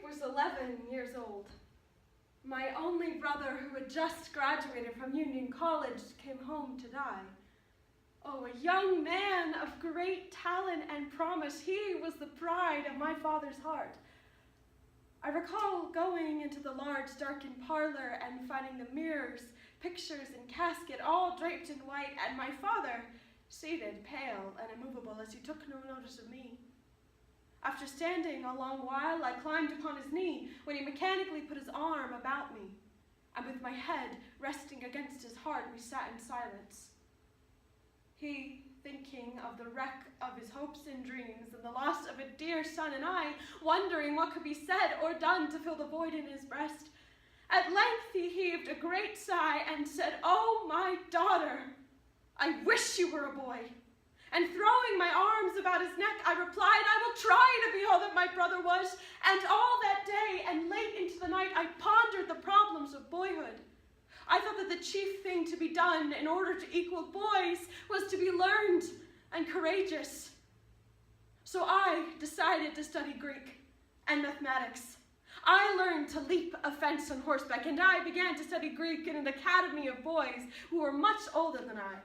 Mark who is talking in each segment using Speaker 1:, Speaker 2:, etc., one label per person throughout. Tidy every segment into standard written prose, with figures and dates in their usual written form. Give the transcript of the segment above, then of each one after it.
Speaker 1: was 11 years old. My only brother, who had just graduated from Union College, came home to die. Oh, a young man of great talent and promise. He was the pride of my father's heart. I recall going into the large, darkened parlor and finding the mirrors, pictures, and casket all draped in white, and my father seated, pale and immovable, as he took no notice of me. After standing a long while, I climbed upon his knee, when he mechanically put his arm about me, and with my head resting against his heart, we sat in silence. He, thinking of the wreck of his hopes and dreams and the loss of a dear son, and I, wondering what could be said or done to fill the void in his breast. At length he heaved a great sigh and said, "Oh, my daughter, I wish you were a boy." And throwing my arms about his neck, I replied, "I will try to be all that my brother was." And all that day and late into the night, I pondered the problems of boyhood. I thought that the chief thing to be done in order to equal boys was to be learned and courageous. So I decided to study Greek and mathematics. I learned to leap a fence on horseback, and I began to study Greek in an academy of boys who were much older than I.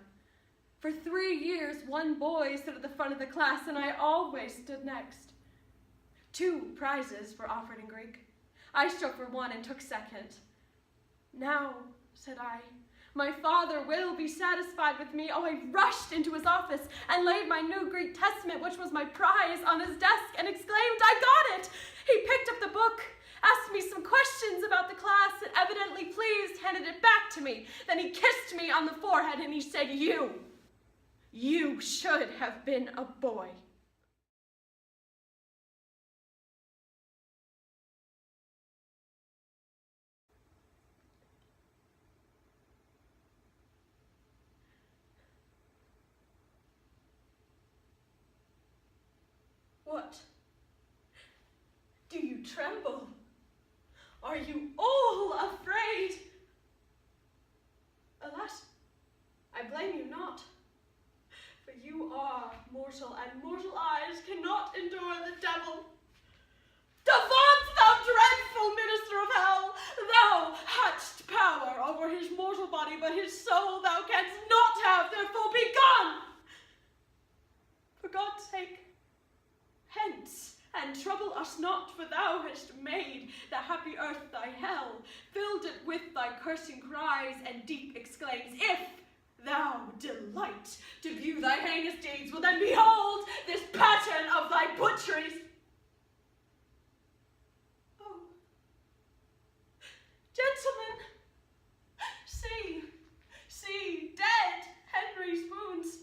Speaker 1: For 3 years, one boy stood at the front of the class, and I always stood next. 2 prizes were offered in Greek. I strove for one and took second. "Now," said I, "my father will be satisfied with me." Oh, I rushed into his office and laid my new Greek Testament, which was my prize, on his desk and exclaimed, "I got it!" He picked up the book, asked me some questions about the class, and evidently pleased, handed it back to me. Then he kissed me on the forehead and he said, You should have been a boy." What? Do you tremble? Are you all afraid? Alas, I blame you not, for you are mortal, and mortal eyes cannot endure the devil. Avaunt, thou dreadful minister of hell! Thou hadst power over his mortal body, but his soul thou canst not have, therefore be gone! For God's sake, hence, and trouble us not, for thou hast made the happy earth thy hell, filled it with thy cursing cries, and deep exclaims, "If thou delight to view thy heinous deeds, well then behold this pattern of thy butcheries." Oh, gentlemen, see, dead Henry's wounds,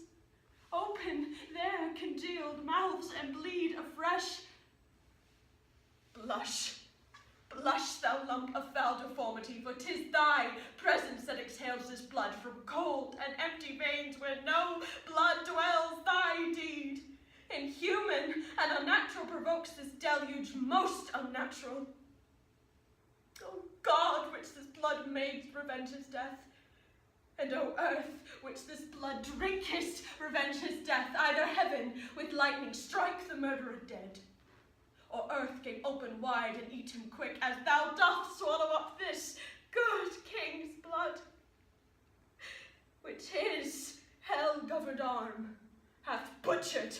Speaker 1: open their congealed mouths and bleed afresh. Blush, thou lump of foul deformity, for 'tis thy presence that exhales this blood from cold and empty veins where no blood dwells. Thy deed, inhuman and unnatural, provokes this deluge most unnatural. O God, which this blood made, revenge his death. And O earth, which this blood drinkest, revenge his death. Either heaven with lightning strike the murderer dead, or earth gape open wide and eat him quick, as thou dost swallow up this good king's blood, which his hell-governed arm hath butchered